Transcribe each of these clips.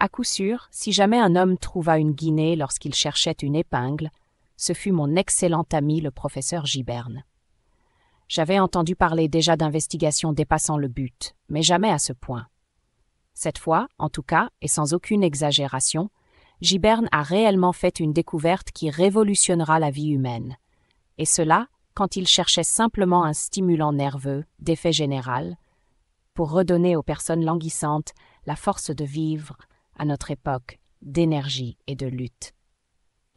À coup sûr, si jamais un homme trouva une guinée lorsqu'il cherchait une épingle, ce fut mon excellent ami le professeur Giberne. J'avais entendu parler déjà d'investigations dépassant le but, mais jamais à ce point. Cette fois, en tout cas, et sans aucune exagération, Giberne a réellement fait une découverte qui révolutionnera la vie humaine. Et cela, quand il cherchait simplement un stimulant nerveux, d'effet général, pour redonner aux personnes languissantes la force de vivre à notre époque d'énergie et de lutte.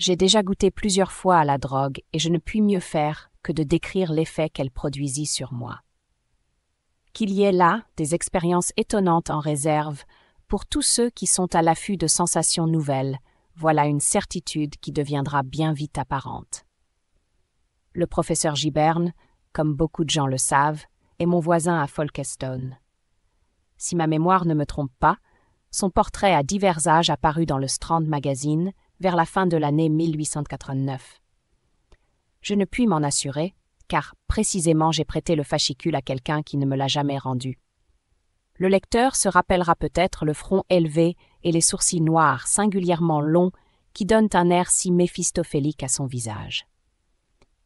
J'ai déjà goûté plusieurs fois à la drogue et je ne puis mieux faire que de décrire l'effet qu'elle produisit sur moi. Qu'il y ait là des expériences étonnantes en réserve pour tous ceux qui sont à l'affût de sensations nouvelles, voilà une certitude qui deviendra bien vite apparente. Le professeur Giberne, comme beaucoup de gens le savent, est mon voisin à Folkestone. Si ma mémoire ne me trompe pas, son portrait à divers âges apparut dans le Strand Magazine vers la fin de l'année 1889. Je ne puis m'en assurer, car précisément j'ai prêté le fascicule à quelqu'un qui ne me l'a jamais rendu. Le lecteur se rappellera peut-être le front élevé et les sourcils noirs singulièrement longs qui donnent un air si méphistophélique à son visage.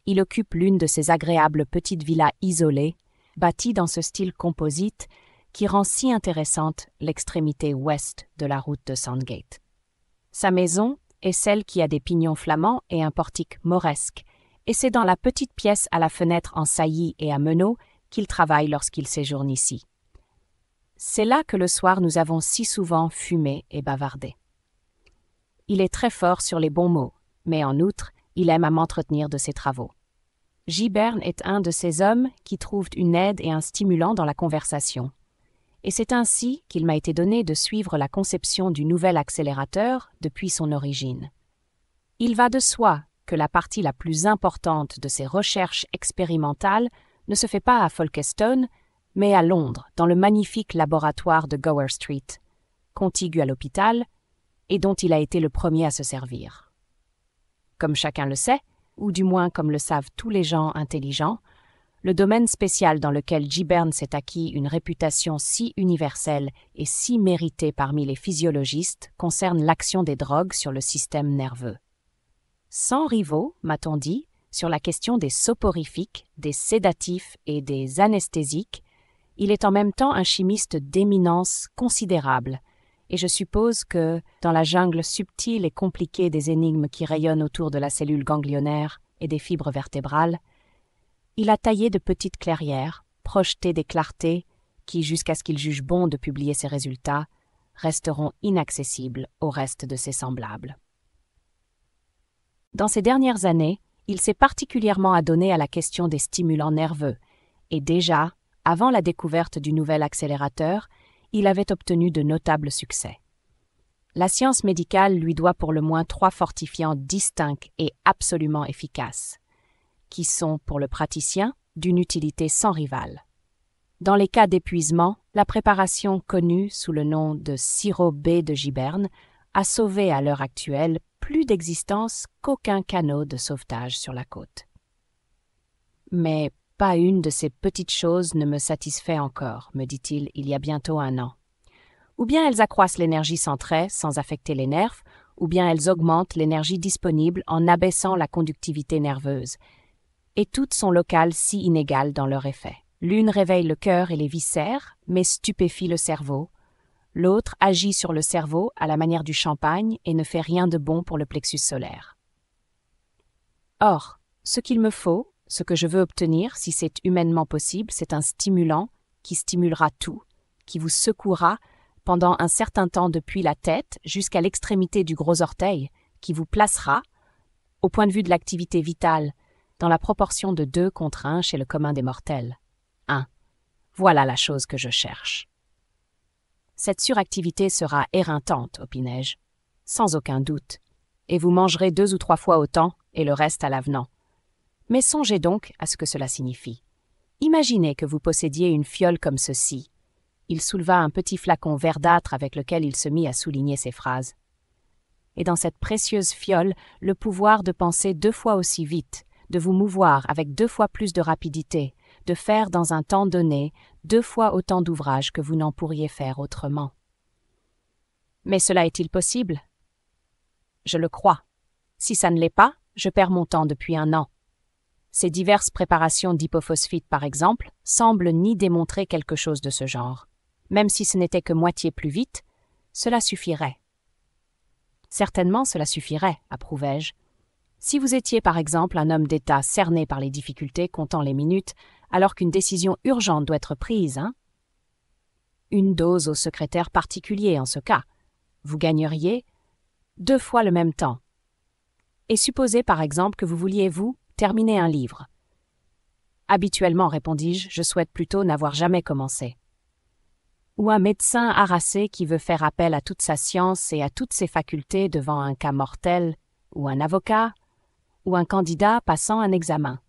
Il occupe l'une de ces agréables petites villas isolées, bâties dans ce style composite qui rend si intéressante l'extrémité ouest de la route de Sandgate. Sa maison est celle qui a des pignons flamands et un portique mauresque, et c'est dans la petite pièce à la fenêtre en saillie et à meneaux qu'il travaille lorsqu'il séjourne ici. C'est là que le soir nous avons si souvent fumé et bavardé. Il est très fort sur les bons mots, mais en outre, il aime à m'entretenir de ses travaux. Giberne est un de ces hommes qui trouvent une aide et un stimulant dans la conversation. Et c'est ainsi qu'il m'a été donné de suivre la conception du nouvel accélérateur depuis son origine. Il va de soi que la partie la plus importante de ces recherches expérimentales ne se fait pas à Folkestone, mais à Londres, dans le magnifique laboratoire de Gower Street, contigu à l'hôpital, et dont il a été le premier à se servir. Comme chacun le sait, ou du moins comme le savent tous les gens intelligents, le domaine spécial dans lequel Giberne s'est acquis une réputation si universelle et si méritée parmi les physiologistes concerne l'action des drogues sur le système nerveux. Sans rivaux, m'a-t-on dit, sur la question des soporifiques, des sédatifs et des anesthésiques, il est en même temps un chimiste d'éminence considérable, et je suppose que, dans la jungle subtile et compliquée des énigmes qui rayonnent autour de la cellule ganglionnaire et des fibres vertébrales, il a taillé de petites clairières, projeté des clartés qui, jusqu'à ce qu'il juge bon de publier ses résultats, resteront inaccessibles au reste de ses semblables. Dans ces dernières années, il s'est particulièrement adonné à la question des stimulants nerveux, et déjà, avant la découverte du nouvel accélérateur, il avait obtenu de notables succès. La science médicale lui doit pour le moins 3 fortifiants distincts et absolument efficaces, qui sont, pour le praticien, d'une utilité sans rivale. Dans les cas d'épuisement, la préparation connue sous le nom de sirop B de Giberne a sauvé à l'heure actuelle plus d'existence qu'aucun canot de sauvetage sur la côte. Mais pas une de ces petites choses ne me satisfait encore, me dit-il il y a bientôt 1 an. Ou bien elles accroissent l'énergie sans trait, sans affecter les nerfs, ou bien elles augmentent l'énergie disponible en abaissant la conductivité nerveuse. Et toutes sont locales si inégales dans leur effet. L'une réveille le cœur et les viscères, mais stupéfie le cerveau. L'autre agit sur le cerveau à la manière du champagne et ne fait rien de bon pour le plexus solaire. Or, ce qu'il me faut, ce que je veux obtenir, si c'est humainement possible, c'est un stimulant qui stimulera tout, qui vous secouera pendant un certain temps depuis la tête jusqu'à l'extrémité du gros orteil, qui vous placera, au point de vue de l'activité vitale, dans la proportion de 2 contre 1 chez le commun des mortels. 1. Voilà la chose que je cherche. Cette suractivité sera éreintante, opinai-je, sans aucun doute, et vous mangerez 2 ou 3 fois autant et le reste à l'avenant. Mais songez donc à ce que cela signifie. Imaginez que vous possédiez une fiole comme ceci. Il souleva un petit flacon verdâtre avec lequel il se mit à souligner ses phrases. Et dans cette précieuse fiole, le pouvoir de penser 2 fois aussi vite, de vous mouvoir avec 2 fois plus de rapidité, de faire dans un temps donné 2 fois autant d'ouvrages que vous n'en pourriez faire autrement. Mais cela est-il possible? Je le crois. Si ça ne l'est pas, je perds mon temps depuis un an. Ces diverses préparations d'hypophosphite, par exemple, semblent ni démontrer quelque chose de ce genre. Même si ce n'était que moitié plus vite, cela suffirait. Certainement cela suffirait, approuvai-je. Si vous étiez par exemple un homme d'État cerné par les difficultés comptant les minutes, alors qu'une décision urgente doit être prise, hein? Une dose au secrétaire particulier en ce cas. Vous gagneriez 2 fois le même temps. Et supposez par exemple que vous vouliez, vous, terminer un livre. Habituellement, répondis-je, je souhaite plutôt n'avoir jamais commencé. Ou un médecin harassé qui veut faire appel à toute sa science et à toutes ses facultés devant un cas mortel, ou un avocat, ou un candidat passant un examen.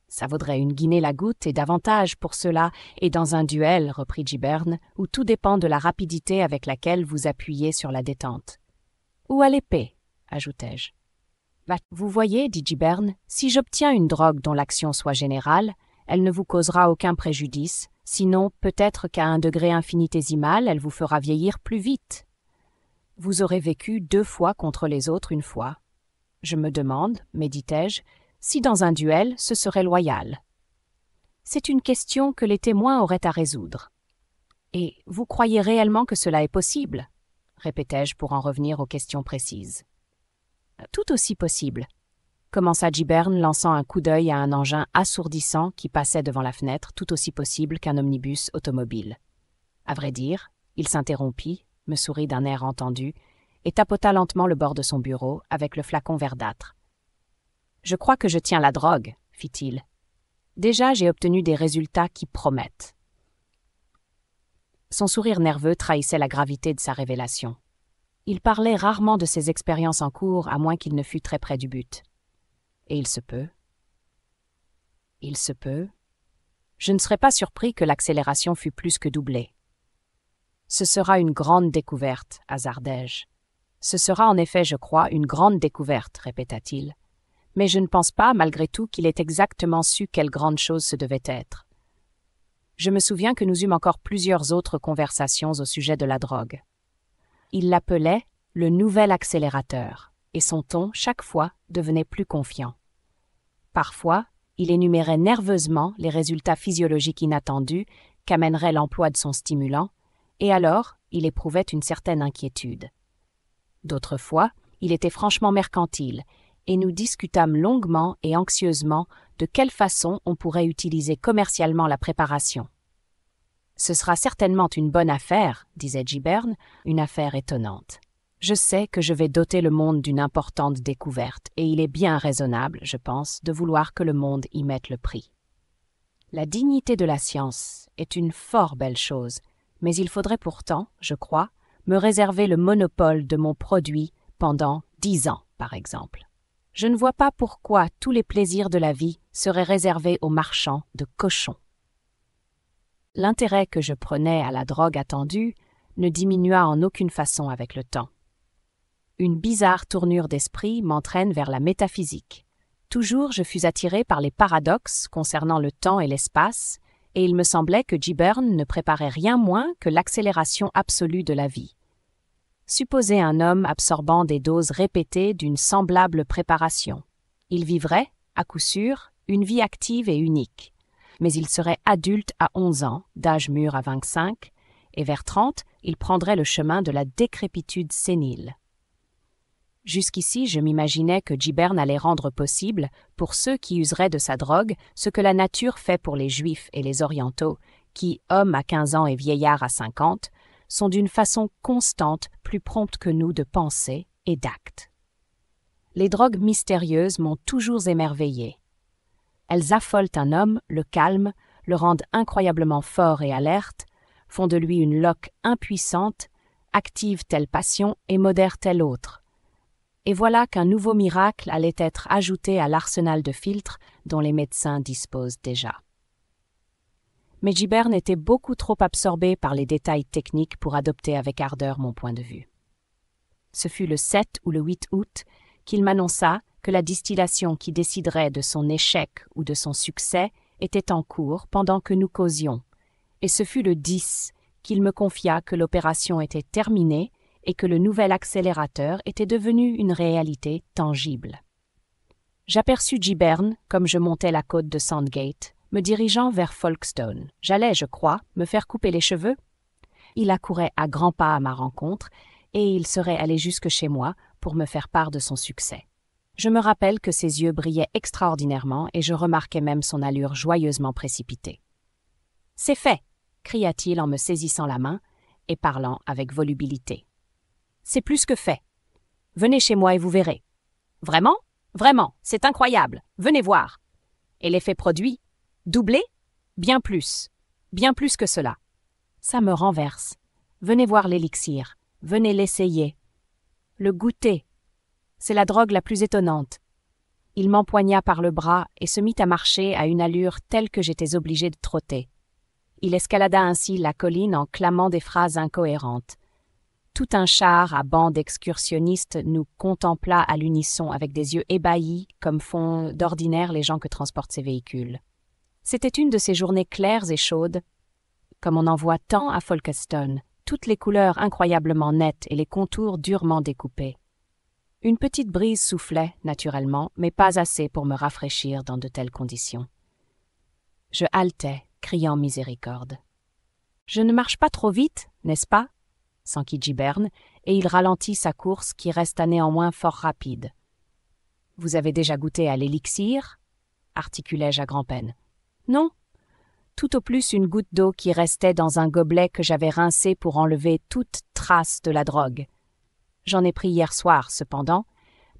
Ça vaudrait une guinée la goutte et davantage pour cela, et dans un duel, reprit Giberne, où tout dépend de la rapidité avec laquelle vous appuyez sur la détente. Ou à l'épée, ajoutai-je. Vous voyez, dit Giberne, si j'obtiens une drogue dont l'action soit générale, elle ne vous causera aucun préjudice, sinon peut-être qu'à un degré infinitésimal, elle vous fera vieillir plus vite. Vous aurez vécu 2 fois contre les autres une fois. Je me demande, méditai-je, si dans un duel ce serait loyal. C'est une question que les témoins auraient à résoudre. Et vous croyez réellement que cela est possible? Répétai-je pour en revenir aux questions précises. Tout aussi possible, commença Giberne, lançant un coup d'œil à un engin assourdissant qui passait devant la fenêtre, tout aussi possible qu'un omnibus automobile. À vrai dire, il s'interrompit, me sourit d'un air entendu, et tapota lentement le bord de son bureau avec le flacon verdâtre. « Je crois que je tiens la drogue, fit-il. Déjà, j'ai obtenu des résultats qui promettent. » Son sourire nerveux trahissait la gravité de sa révélation. Il parlait rarement de ses expériences en cours, à moins qu'il ne fût très près du but. Et il se peut. Il se peut. Je ne serais pas surpris que l'accélération fût plus que doublée. Ce sera une grande découverte, hasardai-je. Ce sera en effet, je crois, une grande découverte, répéta-t-il. Mais je ne pense pas, malgré tout, qu'il ait exactement su quelle grande chose ce devait être. Je me souviens que nous eûmes encore plusieurs autres conversations au sujet de la drogue. Il l'appelait le nouvel accélérateur, et son ton, chaque fois, devenait plus confiant. Parfois, il énumérait nerveusement les résultats physiologiques inattendus qu'amènerait l'emploi de son stimulant, et alors il éprouvait une certaine inquiétude. D'autres fois, il était franchement mercantile, et nous discutâmes longuement et anxieusement de quelle façon on pourrait utiliser commercialement la préparation. « Ce sera certainement une bonne affaire, disait Giberne, une affaire étonnante. Je sais que je vais doter le monde d'une importante découverte, et il est bien raisonnable, je pense, de vouloir que le monde y mette le prix. La dignité de la science est une fort belle chose, mais il faudrait pourtant, je crois, me réserver le monopole de mon produit pendant 10 ans, par exemple. Je ne vois pas pourquoi tous les plaisirs de la vie seraient réservés aux marchands de cochons. » L'intérêt que je prenais à la drogue attendue ne diminua en aucune façon avec le temps. Une bizarre tournure d'esprit m'entraîne vers la métaphysique. Toujours je fus attiré par les paradoxes concernant le temps et l'espace, et il me semblait que Giberne ne préparait rien moins que l'accélération absolue de la vie. Supposez un homme absorbant des doses répétées d'une semblable préparation. Il vivrait, à coup sûr, une vie active et unique. Mais il serait adulte à 11 ans, d'âge mûr à 25, et vers 30, il prendrait le chemin de la décrépitude sénile. Jusqu'ici, je m'imaginais que Giberne allait rendre possible, pour ceux qui useraient de sa drogue, ce que la nature fait pour les Juifs et les Orientaux, qui, hommes à 15 ans et vieillards à 50, sont d'une façon constante plus promptes que nous de pensée et d'actes. Les drogues mystérieuses m'ont toujours émerveillé. Elles affolent un homme, le calment, le rendent incroyablement fort et alerte, font de lui une loque impuissante, activent telle passion et modèrent telle autre. Et voilà qu'un nouveau miracle allait être ajouté à l'arsenal de filtres dont les médecins disposent déjà. Mais Giberne était beaucoup trop absorbé par les détails techniques pour adopter avec ardeur mon point de vue. Ce fut le 7 ou le 8 août qu'il m'annonça que la distillation qui déciderait de son échec ou de son succès était en cours pendant que nous causions, et ce fut le 10 qu'il me confia que l'opération était terminée et que le nouvel accélérateur était devenu une réalité tangible. J'aperçus Giberne, comme je montais la côte de Sandgate, me dirigeant vers Folkestone. J'allais, je crois, me faire couper les cheveux. Il accourait à grands pas à ma rencontre, et il serait allé jusque chez moi pour me faire part de son succès. Je me rappelle que ses yeux brillaient extraordinairement et je remarquais même son allure joyeusement précipitée. « C'est fait !» cria-t-il en me saisissant la main et parlant avec volubilité. « C'est plus que fait. Venez chez moi et vous verrez. »« Vraiment ? Vraiment, c'est incroyable. Venez voir. » Et l'effet produit ? Doublé ? Bien plus que cela. Ça me renverse. Venez voir l'élixir. Venez l'essayer. Le goûter. C'est la drogue la plus étonnante. Il m'empoigna par le bras et se mit à marcher à une allure telle que j'étais obligé de trotter. Il escalada ainsi la colline en clamant des phrases incohérentes. Tout un char à bancs d'excursionnistes nous contempla à l'unisson avec des yeux ébahis, comme font d'ordinaire les gens que transportent ces véhicules. C'était une de ces journées claires et chaudes, comme on en voit tant à Folkestone, toutes les couleurs incroyablement nettes et les contours durement découpés. Une petite brise soufflait, naturellement, mais pas assez pour me rafraîchir dans de telles conditions. Je haletais, criant miséricorde. « Je ne marche pas trop vite, n'est-ce pas ?» s'enquit Giberne, et il ralentit sa course qui resta néanmoins fort rapide. « Vous avez déjà goûté à l'élixir » articulai-je à grand-peine. « Non. Tout au plus une goutte d'eau qui restait dans un gobelet que j'avais rincé pour enlever toute trace de la drogue. J'en ai pris hier soir, cependant,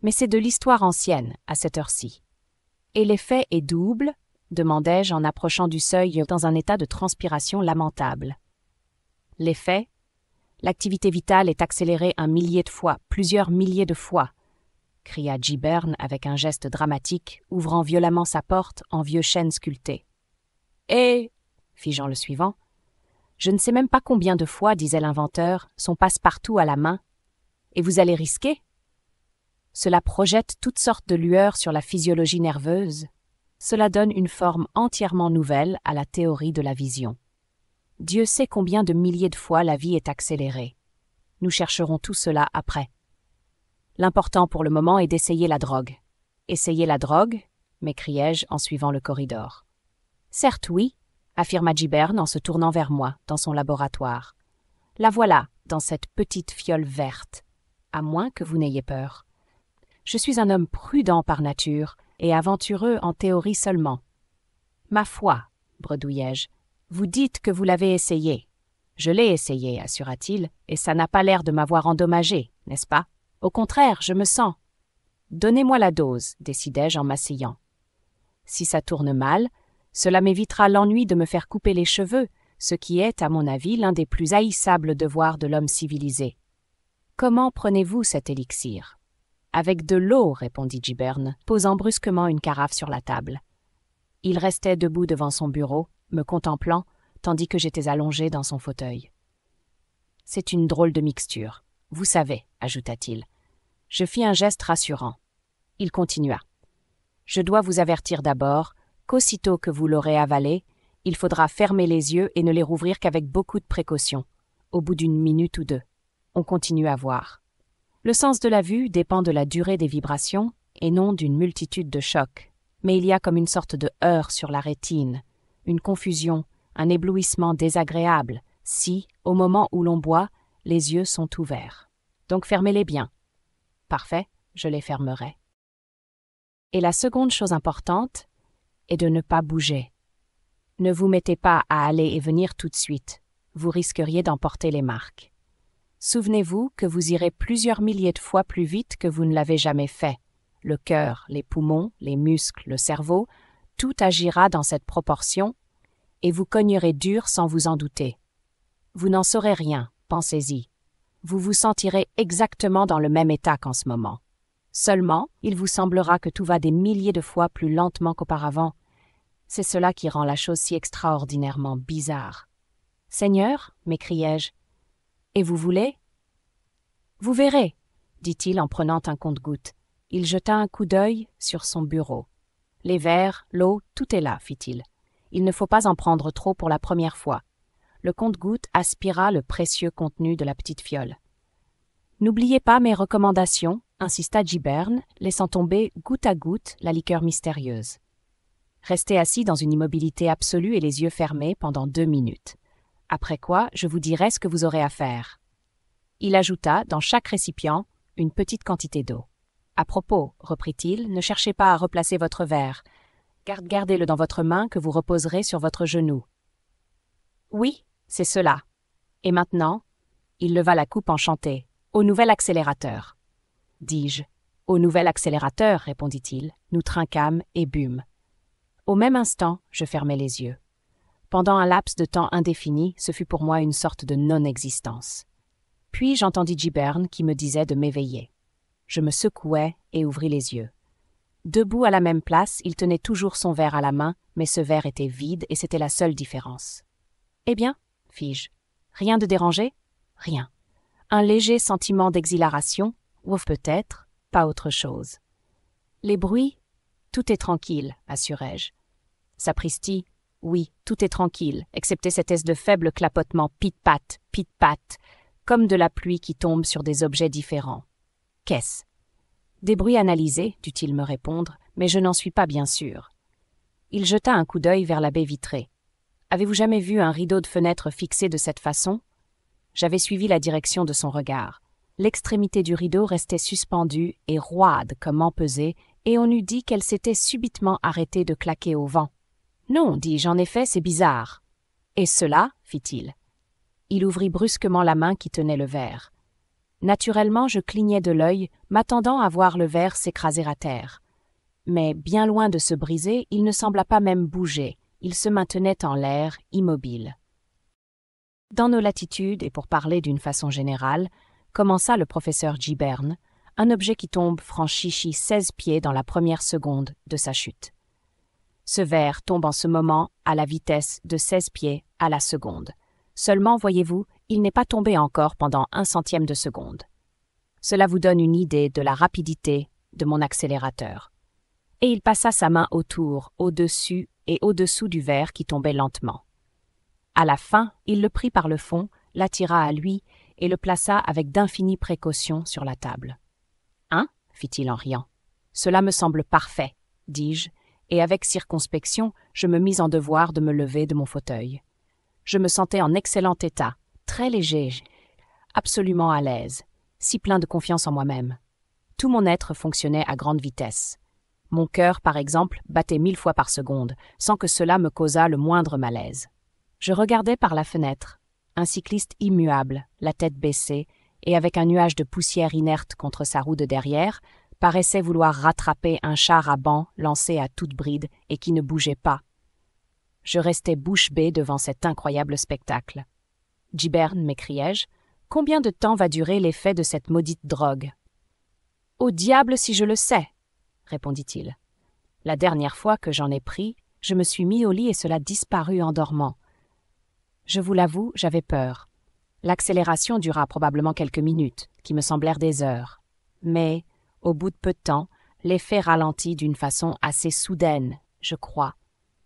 mais c'est de l'histoire ancienne, à cette heure-ci. »« Et l'effet est double ?» demandai-je en approchant du seuil dans un état de transpiration lamentable. « L'effet ? L'activité vitale est accélérée un millier de fois, plusieurs milliers de fois, » cria Giberne avec un geste dramatique, ouvrant violemment sa porte en vieux chêne sculpté. « Et, fis-je en le suivant, je ne sais même pas combien de fois, disait l'inventeur, son passe-partout à la main. Et vous allez risquer ? Cela projette toutes sortes de lueurs sur la physiologie nerveuse. Cela donne une forme entièrement nouvelle à la théorie de la vision. Dieu sait combien de milliers de fois la vie est accélérée. Nous chercherons tout cela après. L'important pour le moment est d'essayer la drogue. Essayer la drogue ? M'écriai-je en suivant le corridor. Certes oui, affirma Giberne en se tournant vers moi, dans son laboratoire. La voilà, dans cette petite fiole verte. À moins que vous n'ayez peur. Je suis un homme prudent par nature et aventureux en théorie seulement. Ma foi, bredouillai-je, vous dites que vous l'avez essayé. Je l'ai essayé, assura-t-il, et ça n'a pas l'air de m'avoir endommagé, n'est-ce pas? Au contraire, je me sens. Donnez-moi la dose, décidai-je en m'asseyant. Si ça tourne mal, cela m'évitera l'ennui de me faire couper les cheveux, ce qui est, à mon avis, l'un des plus haïssables devoirs de l'homme civilisé. Comment prenez-vous cet élixir? Avec de l'eau, répondit Giberne, posant brusquement une carafe sur la table. Il restait debout devant son bureau, me contemplant, tandis que j'étais allongé dans son fauteuil. C'est une drôle de mixture. Vous savez, ajouta-t-il. Je fis un geste rassurant. Il continua. Je dois vous avertir d'abord qu'aussitôt que vous l'aurez avalé, il faudra fermer les yeux et ne les rouvrir qu'avec beaucoup de précaution, au bout d'une minute ou deux. On continue à voir. Le sens de la vue dépend de la durée des vibrations et non d'une multitude de chocs, mais il y a comme une sorte de heurt sur la rétine, une confusion, un éblouissement désagréable, si, au moment où l'on boit, les yeux sont ouverts. Donc fermez-les bien. Parfait, je les fermerai. Et la seconde chose importante est de ne pas bouger. Ne vous mettez pas à aller et venir tout de suite. Vous risqueriez d'en porter les marques. Souvenez-vous que vous irez plusieurs milliers de fois plus vite que vous ne l'avez jamais fait. Le cœur, les poumons, les muscles, le cerveau, tout agira dans cette proportion et vous cognerez dur sans vous en douter. Vous n'en saurez rien, pensez-y. Vous vous sentirez exactement dans le même état qu'en ce moment. Seulement, il vous semblera que tout va des milliers de fois plus lentement qu'auparavant. C'est cela qui rend la chose si extraordinairement bizarre. « Seigneur, m'écriai-je, et vous voulez ?»« Vous verrez, dit-il en prenant un compte-gouttes. Il jeta un coup d'œil sur son bureau. Les verres, l'eau, tout est là, fit-il. Il ne faut pas en prendre trop pour la première fois. Le compte-gouttes aspira le précieux contenu de la petite fiole. N'oubliez pas mes recommandations, insista Giberne, laissant tomber goutte à goutte la liqueur mystérieuse. Restez assis dans une immobilité absolue et les yeux fermés pendant 2 minutes. Après quoi, je vous dirai ce que vous aurez à faire. Il ajouta, dans chaque récipient, une petite quantité d'eau. À propos, reprit-il, ne cherchez pas à replacer votre verre. Gardez-le dans votre main que vous reposerez sur votre genou. Oui, c'est cela. Et maintenant, il leva la coupe enchantée. Au nouvel accélérateur. Dis-je. Au nouvel accélérateur, répondit-il. Nous trinquâmes et bûmes. Au même instant, je fermai les yeux. Pendant un laps de temps indéfini, ce fut pour moi une sorte de non-existence. Puis j'entendis Giberne qui me disait de m'éveiller. Je me secouai et ouvris les yeux. Debout à la même place, il tenait toujours son verre à la main, mais ce verre était vide et c'était la seule différence. « Eh bien » fis-je. « Rien de dérangé ?»« Rien. Un léger sentiment d'exhilaration, ou peut-être, pas autre chose. »« Les bruits ? Tout est tranquille, assurai-je. »« Sapristi, oui, tout est tranquille, excepté cette espèce de faible clapotement pit-pat, comme de la pluie qui tombe sur des objets différents. Qu'est-ce ? Des bruits analysés, dut-il me répondre, mais je n'en suis pas bien sûr. Il jeta un coup d'œil vers la baie vitrée. Avez-vous jamais vu un rideau de fenêtre fixé de cette façon ? J'avais suivi la direction de son regard. L'extrémité du rideau restait suspendue et roide comme empesée, et on eût dit qu'elle s'était subitement arrêtée de claquer au vent. Non, dis-je, en effet, c'est bizarre. Et cela, fit-il. Il ouvrit brusquement la main qui tenait le verre. Naturellement, je clignai de l'œil, m'attendant à voir le verre s'écraser à terre. Mais, bien loin de se briser, il ne sembla pas même bouger. Il se maintenait en l'air, immobile. Dans nos latitudes, et pour parler d'une façon générale, commença le professeur Giberne, un objet qui tombe franchit 16 pieds dans la première seconde de sa chute. Ce verre tombe en ce moment à la vitesse de 16 pieds à la seconde. Seulement, voyez-vous, il n'est pas tombé encore pendant 1/100 de seconde. Cela vous donne une idée de la rapidité de mon accélérateur. Et il passa sa main autour, au-dessus et au-dessous du verre qui tombait lentement. À la fin, il le prit par le fond, l'attira à lui et le plaça avec d'infinies précautions sur la table. « Hein » fit-il en riant. « Cela me semble parfait, » dis-je, et avec circonspection, je me mis en devoir de me lever de mon fauteuil. Je me sentais en excellent état, très léger, absolument à l'aise, si plein de confiance en moi-même. Tout mon être fonctionnait à grande vitesse. Mon cœur, par exemple, battait 1000 fois par seconde, sans que cela me causât le moindre malaise. Je regardais par la fenêtre, un cycliste immuable, la tête baissée, et avec un nuage de poussière inerte contre sa roue de derrière, paraissait vouloir rattraper un char à banc lancé à toute bride et qui ne bougeait pas. Je restais bouche bée devant cet incroyable spectacle. « Giberne, m'écriai-je, combien de temps va durer l'effet de cette maudite drogue ?»« Au diable si je le sais !» répondit-il. « La dernière fois que j'en ai pris, je me suis mis au lit et cela disparut en dormant. Je vous l'avoue, j'avais peur. L'accélération dura probablement quelques minutes, qui me semblèrent des heures. Mais, au bout de peu de temps, l'effet ralentit d'une façon assez soudaine, je crois.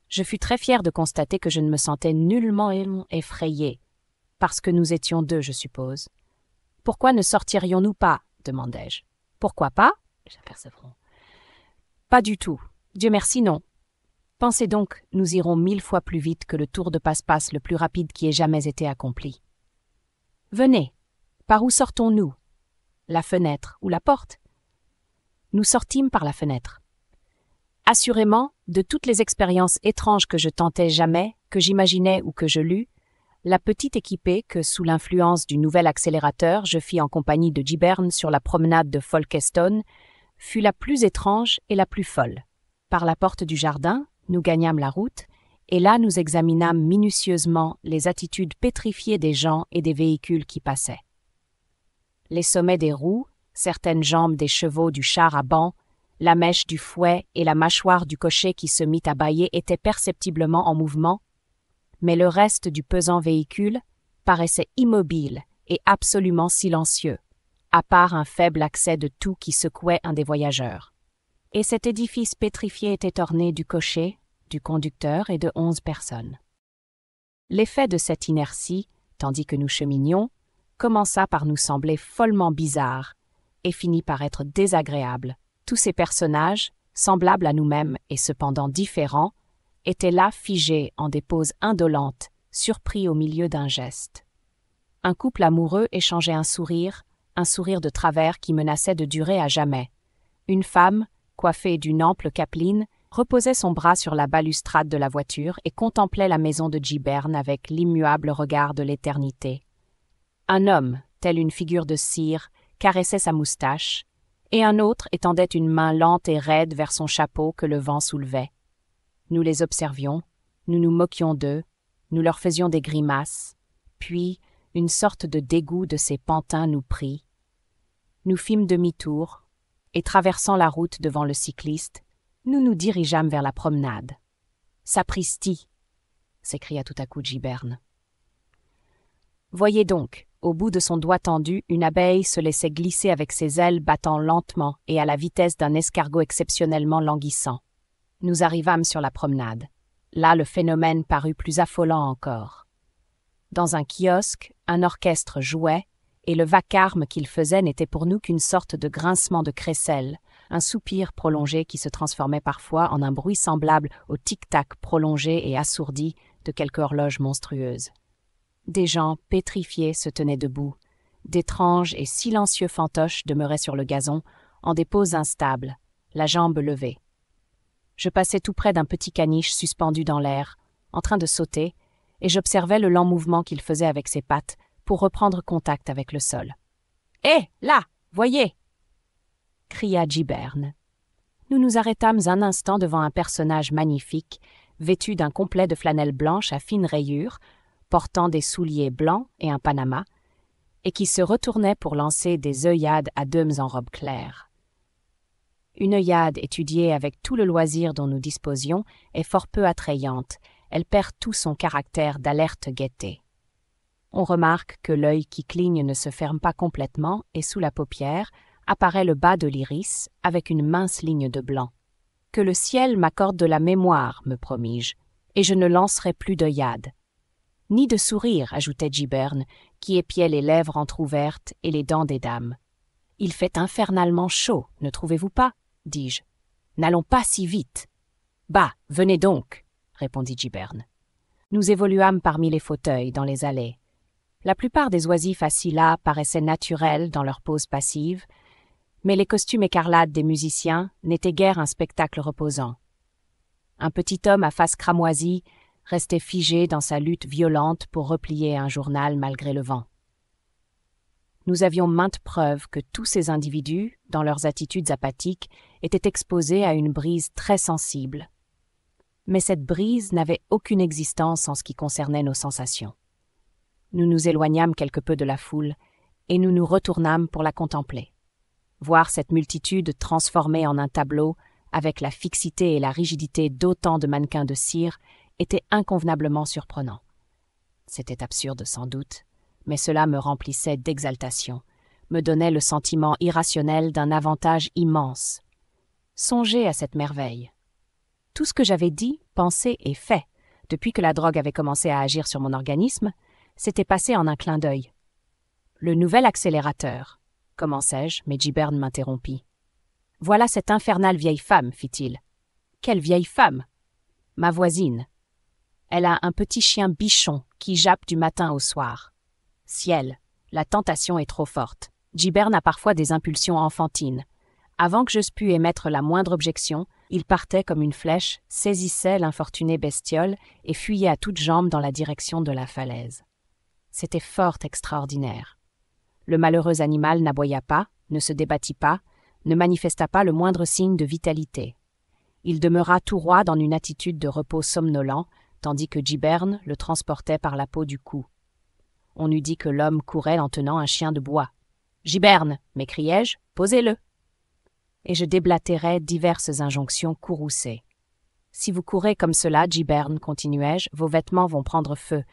Je fus très fier de constater que je ne me sentais nullement effrayé. Parce que nous étions deux, je suppose. « Pourquoi ne sortirions-nous pas ?» demandai-je. « Pourquoi pas ?» j'aperçus. « Pas du tout. Dieu merci, non. Pensez donc, nous irons 1000 fois plus vite que le tour de passe-passe le plus rapide qui ait jamais été accompli. Venez. Par où sortons-nous ? La fenêtre ou la porte ? Nous sortîmes par la fenêtre. Assurément, de toutes les expériences étranges que je tentais jamais, que j'imaginais ou que je lus, la petite équipée que, sous l'influence du nouvel accélérateur, je fis en compagnie de Giberne sur la promenade de Folkestone, fut la plus étrange et la plus folle. Par la porte du jardin, nous gagnâmes la route, et là nous examinâmes minutieusement les attitudes pétrifiées des gens et des véhicules qui passaient. Les sommets des roues, certaines jambes des chevaux du char à banc, la mèche du fouet et la mâchoire du cocher qui se mit à bâiller étaient perceptiblement en mouvement, mais le reste du pesant véhicule paraissait immobile et absolument silencieux, à part un faible accès de toux qui secouait un des voyageurs. Et cet édifice pétrifié était orné du cocher, du conducteur et de 11 personnes. L'effet de cette inertie, tandis que nous cheminions, commença par nous sembler follement bizarre et finit par être désagréable. Tous ces personnages, semblables à nous-mêmes et cependant différents, étaient là figés en des poses indolentes, surpris au milieu d'un geste. Un couple amoureux échangeait un sourire de travers qui menaçait de durer à jamais. Une femme, coiffée d'une ample capeline, reposait son bras sur la balustrade de la voiture et contemplait la maison de Giberne avec l'immuable regard de l'éternité. Un homme, tel une figure de cire, caressait sa moustache, et un autre étendait une main lente et raide vers son chapeau que le vent soulevait. Nous les observions, nous nous moquions d'eux, nous leur faisions des grimaces, puis une sorte de dégoût de ces pantins nous prit. Nous fîmes demi-tour, et traversant la route devant le cycliste, nous nous dirigeâmes vers la promenade. « Sapristi !» s'écria tout à coup Giberne. Voyez donc, au bout de son doigt tendu, une abeille se laissait glisser avec ses ailes battant lentement et à la vitesse d'un escargot exceptionnellement languissant. Nous arrivâmes sur la promenade. Là, le phénomène parut plus affolant encore. Dans un kiosque, un orchestre jouait, et le vacarme qu'il faisait n'était pour nous qu'une sorte de grincement de crécelle, un soupir prolongé qui se transformait parfois en un bruit semblable au tic-tac prolongé et assourdi de quelque horloge monstrueuse. Des gens pétrifiés se tenaient debout, d'étranges et silencieux fantoches demeuraient sur le gazon, en des poses instables, la jambe levée. Je passais tout près d'un petit caniche suspendu dans l'air, en train de sauter, et j'observais le lent mouvement qu'il faisait avec ses pattes pour reprendre contact avec le sol. « Hé, là, voyez !» cria Giberne. Nous nous arrêtâmes un instant devant un personnage magnifique, vêtu d'un complet de flanelle blanche à fines rayures, portant des souliers blancs et un panama, et qui se retournait pour lancer des œillades à dômes en robe claire. Une œillade étudiée avec tout le loisir dont nous disposions est fort peu attrayante, elle perd tout son caractère d'alerte gaieté. On remarque que l'œil qui cligne ne se ferme pas complètement et sous la paupière apparaît le bas de l'iris avec une mince ligne de blanc. Que le ciel m'accorde de la mémoire, me promis-je, et je ne lancerai plus d'œillade. Ni de sourire, ajoutait Giberne, qui épiait les lèvres entr'ouvertes et les dents des dames. Il fait infernalement chaud, ne trouvez-vous pas? Dis-je. N'allons pas si vite. Bah, venez donc, répondit Giberne. Nous évoluâmes parmi les fauteuils, dans les allées. La plupart des oisifs assis là paraissaient naturels dans leur pose passive, mais les costumes écarlates des musiciens n'étaient guère un spectacle reposant. Un petit homme à face cramoisie restait figé dans sa lutte violente pour replier un journal malgré le vent. Nous avions maintes preuves que tous ces individus, dans leurs attitudes apathiques, étaient exposés à une brise très sensible. Mais cette brise n'avait aucune existence en ce qui concernait nos sensations. Nous nous éloignâmes quelque peu de la foule, et nous nous retournâmes pour la contempler. Voir cette multitude transformée en un tableau, avec la fixité et la rigidité d'autant de mannequins de cire, était inconvenablement surprenant. C'était absurde sans doute, mais cela me remplissait d'exaltation, me donnait le sentiment irrationnel d'un avantage immense. Songez à cette merveille. Tout ce que j'avais dit, pensé et fait, depuis que la drogue avait commencé à agir sur mon organisme, s'était passé en un clin d'œil. Le nouvel accélérateur, commençai-je, mais Giberne m'interrompit. Voilà cette infernale vieille femme, fit-il. Quelle vieille femme? Ma voisine. Elle a un petit chien bichon qui jappe du matin au soir. Ciel, la tentation est trop forte. Giberne a parfois des impulsions enfantines. Avant que j'eusse pu émettre la moindre objection, il partait comme une flèche, saisissait l'infortunée bestiole et fuyait à toutes jambes dans la direction de la falaise. C'était fort extraordinaire. Le malheureux animal n'aboya pas, ne se débattit pas, ne manifesta pas le moindre signe de vitalité. Il demeura tout droit dans une attitude de repos somnolent, tandis que Giberne le transportait par la peau du cou. On eût dit que l'homme courait en tenant un chien de bois. « Giberne !» m'écriai-je, « posez-le !» Et je déblatérai diverses injonctions courroucées. « Si vous courez comme cela, Giberne, continuai-je, vos vêtements vont prendre feu.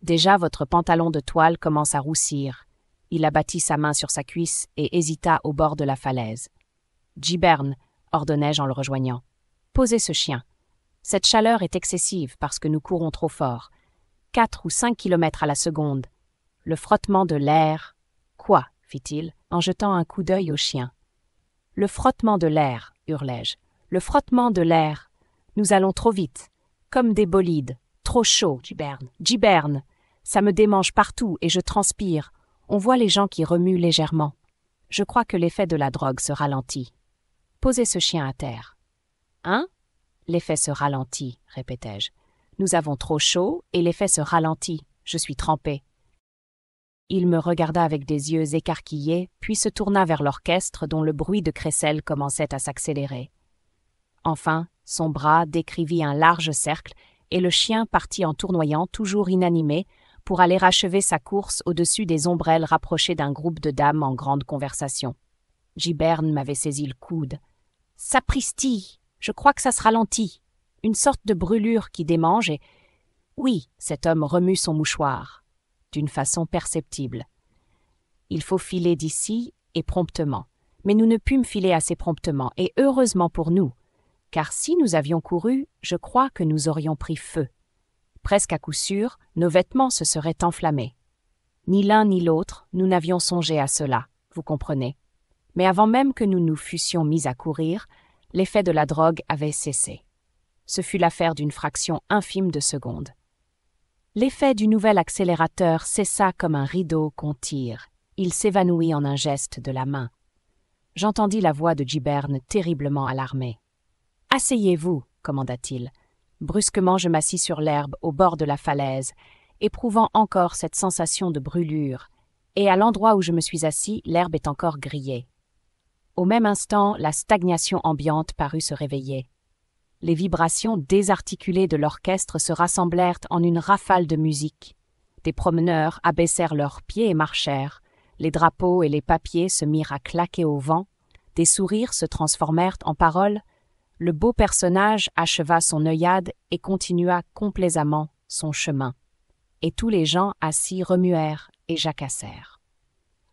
Déjà votre pantalon de toile commence à roussir. » Il abattit sa main sur sa cuisse et hésita au bord de la falaise. « Giberne !» ordonnai-je en le rejoignant. « Posez ce chien. Cette chaleur est excessive parce que nous courons trop fort. 4 ou 5 kilomètres à la seconde. le frottement de l'air. Quoi? Fit-il, en jetant un coup d'œil au chien. Le frottement de l'air, hurlai-je. Le frottement de l'air. Nous allons trop vite, comme des bolides. Trop chaud, Giberne. Giberne. Ça me démange partout et je transpire. On voit les gens qui remuent légèrement. Je crois que l'effet de la drogue se ralentit. Posez ce chien à terre. Hein? L'effet se ralentit, répétai-je. Nous avons trop chaud et l'effet se ralentit. Je suis trempé. Il me regarda avec des yeux écarquillés, puis se tourna vers l'orchestre dont le bruit de crécelle commençait à s'accélérer. Enfin, son bras décrivit un large cercle et le chien partit en tournoyant, toujours inanimé, pour aller achever sa course au-dessus des ombrelles rapprochées d'un groupe de dames en grande conversation. Giberne m'avait saisi le coude. « Sapristi! Je crois que ça se ralentit. Une sorte de brûlure qui démange et... » Oui, cet homme remue son mouchoir, d'une façon perceptible. Il faut filer d'ici, et promptement. Mais nous ne pûmes filer assez promptement, et heureusement pour nous, car si nous avions couru, je crois que nous aurions pris feu. Presque à coup sûr, nos vêtements se seraient enflammés. Ni l'un ni l'autre, nous n'avions songé à cela, vous comprenez. Mais avant même que nous nous fussions mis à courir, l'effet de la drogue avait cessé. Ce fut l'affaire d'une fraction infime de seconde. L'effet du nouvel accélérateur cessa comme un rideau qu'on tire. Il s'évanouit en un geste de la main. J'entendis la voix de Giberne terriblement alarmée. « Asseyez-vous, commanda-t-il. » Brusquement, je m'assis sur l'herbe au bord de la falaise, éprouvant encore cette sensation de brûlure, et à l'endroit où je me suis assis, l'herbe est encore grillée. Au même instant, la stagnation ambiante parut se réveiller. Les vibrations désarticulées de l'orchestre se rassemblèrent en une rafale de musique. Des promeneurs abaissèrent leurs pieds et marchèrent. Les drapeaux et les papiers se mirent à claquer au vent. Des sourires se transformèrent en paroles. Le beau personnage acheva son œillade et continua complaisamment son chemin. Et tous les gens assis remuèrent et jacassèrent.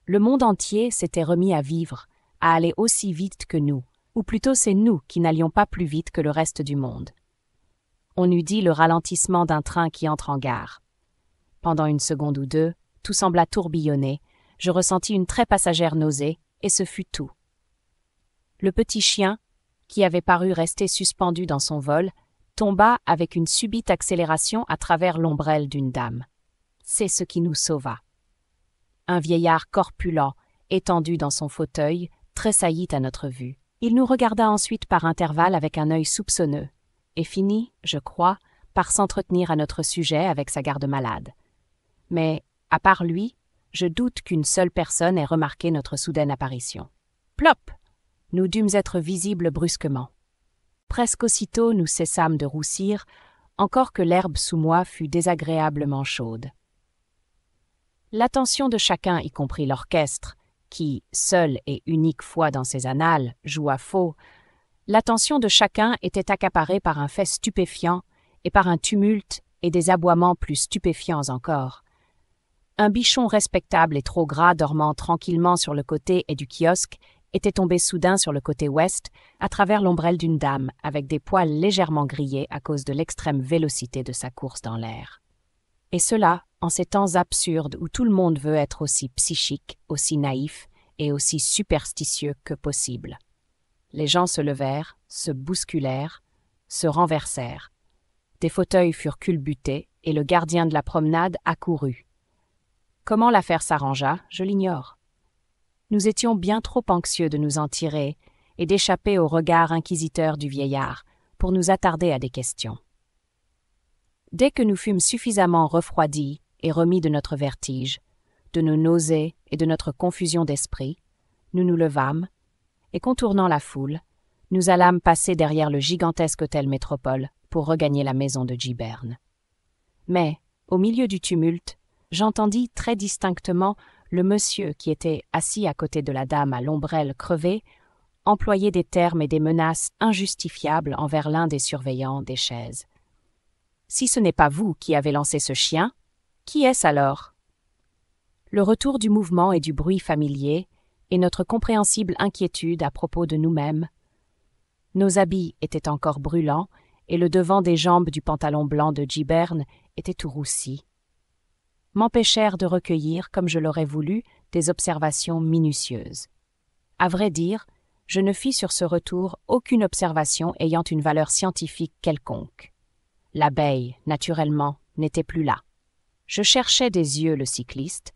Le monde entier s'était remis à vivre, à aller aussi vite que nous, ou plutôt c'est nous qui n'allions pas plus vite que le reste du monde. On eût dit le ralentissement d'un train qui entre en gare. Pendant une seconde ou deux, tout sembla tourbillonner, je ressentis une très passagère nausée, et ce fut tout. Le petit chien, qui avait paru rester suspendu dans son vol, tomba avec une subite accélération à travers l'ombrelle d'une dame. C'est ce qui nous sauva. Un vieillard corpulent, étendu dans son fauteuil, tressaillit à notre vue. Il nous regarda ensuite par intervalles avec un œil soupçonneux, et finit, je crois, par s'entretenir à notre sujet avec sa garde-malade. Mais, à part lui, je doute qu'une seule personne ait remarqué notre soudaine apparition. Plop! Nous dûmes être visibles brusquement. Presque aussitôt nous cessâmes de roussir, encore que l'herbe sous moi fût désagréablement chaude. L'attention de chacun, y compris l'orchestre, qui, seule et unique fois dans ses annales, joua faux, l'attention de chacun était accaparée par un fait stupéfiant et par un tumulte et des aboiements plus stupéfiants encore. Un bichon respectable et trop gras dormant tranquillement sur le côté et du kiosque était tombé soudain sur le côté ouest, à travers l'ombrelle d'une dame, avec des poils légèrement grillés à cause de l'extrême vélocité de sa course dans l'air. Et cela, en ces temps absurdes où tout le monde veut être aussi psychique, aussi naïf et aussi superstitieux que possible. Les gens se levèrent, se bousculèrent, se renversèrent. Des fauteuils furent culbutés et le gardien de la promenade accourut. Comment l'affaire s'arrangea, je l'ignore. Nous étions bien trop anxieux de nous en tirer et d'échapper au regard inquisiteur du vieillard pour nous attarder à des questions. Dès que nous fûmes suffisamment refroidis et remis de notre vertige, de nos nausées et de notre confusion d'esprit, nous nous levâmes et, contournant la foule, nous allâmes passer derrière le gigantesque hôtel Métropole pour regagner la maison de Giberne. Mais, au milieu du tumulte, j'entendis très distinctement le monsieur qui était assis à côté de la dame à l'ombrelle crevée employer des termes et des menaces injustifiables envers l'un des surveillants des chaises. « Si ce n'est pas vous qui avez lancé ce chien, qui est-ce alors ?» Le retour du mouvement et du bruit familier et notre compréhensible inquiétude à propos de nous-mêmes. Nos habits étaient encore brûlants et le devant des jambes du pantalon blanc de Giberne était tout roussi. m'empêchèrent de recueillir, comme je l'aurais voulu, des observations minutieuses. À vrai dire, je ne fis sur ce retour aucune observation ayant une valeur scientifique quelconque. L'abeille, naturellement, n'était plus là. Je cherchais des yeux le cycliste,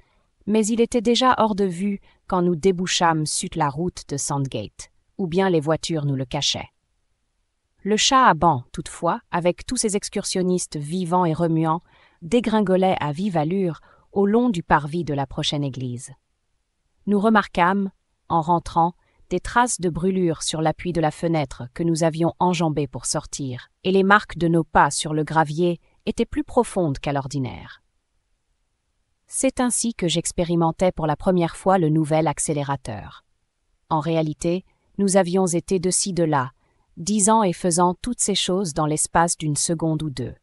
mais il était déjà hors de vue quand nous débouchâmes sur la route de Sandgate, ou bien les voitures nous le cachaient. Le chat à banc, toutefois, avec tous ses excursionnistes vivants et remuants, dégringolait à vive allure au long du parvis de la prochaine église. Nous remarquâmes, en rentrant, des traces de brûlures sur l'appui de la fenêtre que nous avions enjambée pour sortir, et les marques de nos pas sur le gravier étaient plus profondes qu'à l'ordinaire. C'est ainsi que j'expérimentais pour la première fois le nouvel accélérateur. En réalité, nous avions été de ci de là, disant et faisant toutes ces choses dans l'espace d'une seconde ou deux.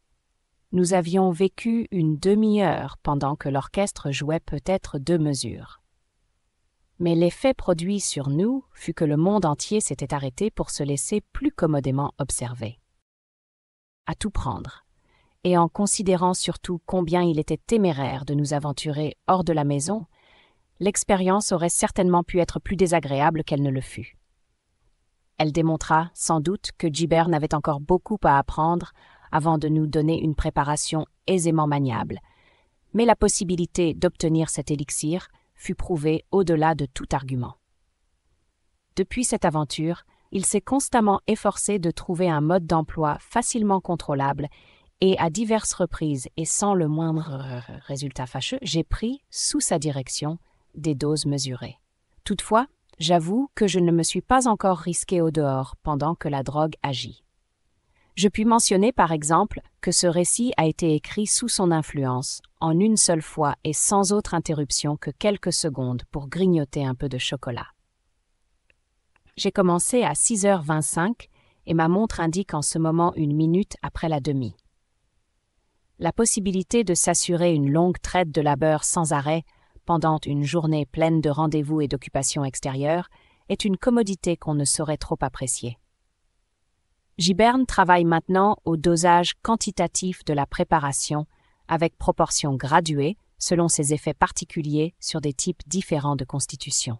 Nous avions vécu une demi-heure pendant que l'orchestre jouait peut-être 2 mesures. Mais l'effet produit sur nous fut que le monde entier s'était arrêté pour se laisser plus commodément observer. À tout prendre, et en considérant surtout combien il était téméraire de nous aventurer hors de la maison, l'expérience aurait certainement pu être plus désagréable qu'elle ne le fut. Elle démontra, sans doute, que Giberne avait encore beaucoup à apprendre avant de nous donner une préparation aisément maniable, mais la possibilité d'obtenir cet élixir fut prouvée au-delà de tout argument. Depuis cette aventure, il s'est constamment efforcé de trouver un mode d'emploi facilement contrôlable et à diverses reprises et sans le moindre résultat fâcheux, j'ai pris, sous sa direction, des doses mesurées. Toutefois, j'avoue que je ne me suis pas encore risqué au dehors pendant que la drogue agit. Je puis mentionner par exemple que ce récit a été écrit sous son influence, en une seule fois et sans autre interruption que quelques secondes pour grignoter un peu de chocolat. J'ai commencé à 6h25 et ma montre indique en ce moment 1 minute après la demi. La possibilité de s'assurer une longue traite de labeur sans arrêt pendant une journée pleine de rendez-vous et d'occupations extérieures est une commodité qu'on ne saurait trop apprécier. Giberne travaille maintenant au dosage quantitatif de la préparation avec proportions graduées selon ses effets particuliers sur des types différents de constitution.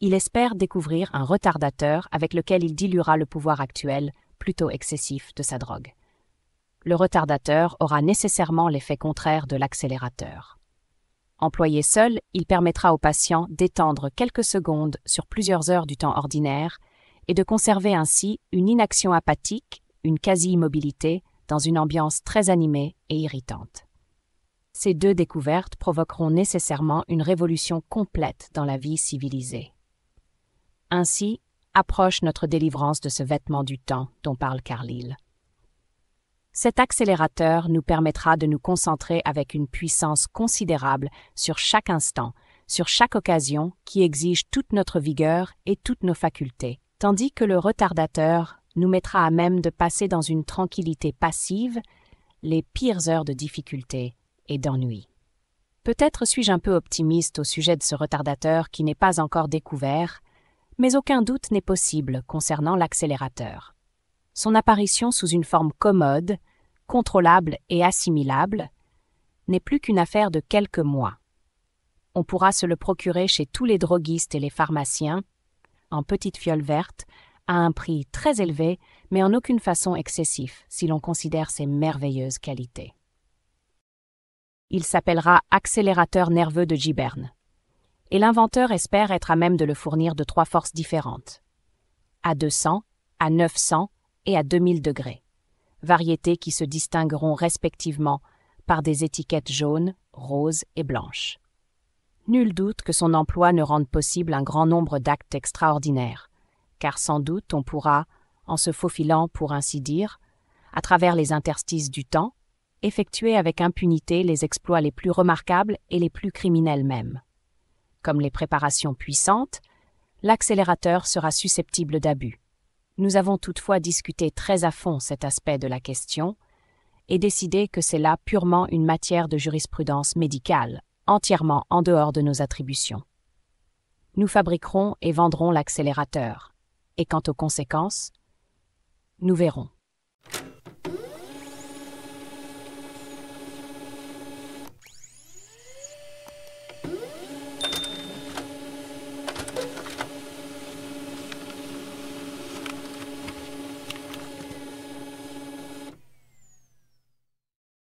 Il espère découvrir un retardateur avec lequel il diluera le pouvoir actuel, plutôt excessif, de sa drogue. Le retardateur aura nécessairement l'effet contraire de l'accélérateur. Employé seul, il permettra au patient d'étendre quelques secondes sur plusieurs heures du temps ordinaire et de conserver ainsi une inaction apathique, une quasi-immobilité, dans une ambiance très animée et irritante. Ces 2 découvertes provoqueront nécessairement une révolution complète dans la vie civilisée. Ainsi approche notre délivrance de ce vêtement du temps dont parle Carlyle. Cet accélérateur nous permettra de nous concentrer avec une puissance considérable sur chaque instant, sur chaque occasion qui exige toute notre vigueur et toutes nos facultés, tandis que le retardateur nous mettra à même de passer dans une tranquillité passive les pires heures de difficulté et d'ennui. Peut-être suis-je un peu optimiste au sujet de ce retardateur qui n'est pas encore découvert, mais aucun doute n'est possible concernant l'accélérateur. Son apparition sous une forme commode, contrôlable et assimilable n'est plus qu'une affaire de quelques mois. On pourra se le procurer chez tous les droguistes et les pharmaciens, en petites fioles vertes, à un prix très élevé, mais en aucune façon excessif si l'on considère ses merveilleuses qualités. Il s'appellera accélérateur nerveux de Giberne, et l'inventeur espère être à même de le fournir de 3 forces différentes, à 200, à 900 et à 2000 degrés, variétés qui se distingueront respectivement par des étiquettes jaunes, roses et blanches. Nul doute que son emploi ne rende possible un grand nombre d'actes extraordinaires, car sans doute on pourra, en se faufilant pour ainsi dire, à travers les interstices du temps, effectuer avec impunité les exploits les plus remarquables et les plus criminels même. Comme les préparations puissantes, l'accélérateur sera susceptible d'abus. Nous avons toutefois discuté très à fond cet aspect de la question et décidé que c'est là purement une matière de jurisprudence médicale, entièrement en dehors de nos attributions. Nous fabriquerons et vendrons l'accélérateur, et quant aux conséquences, nous verrons.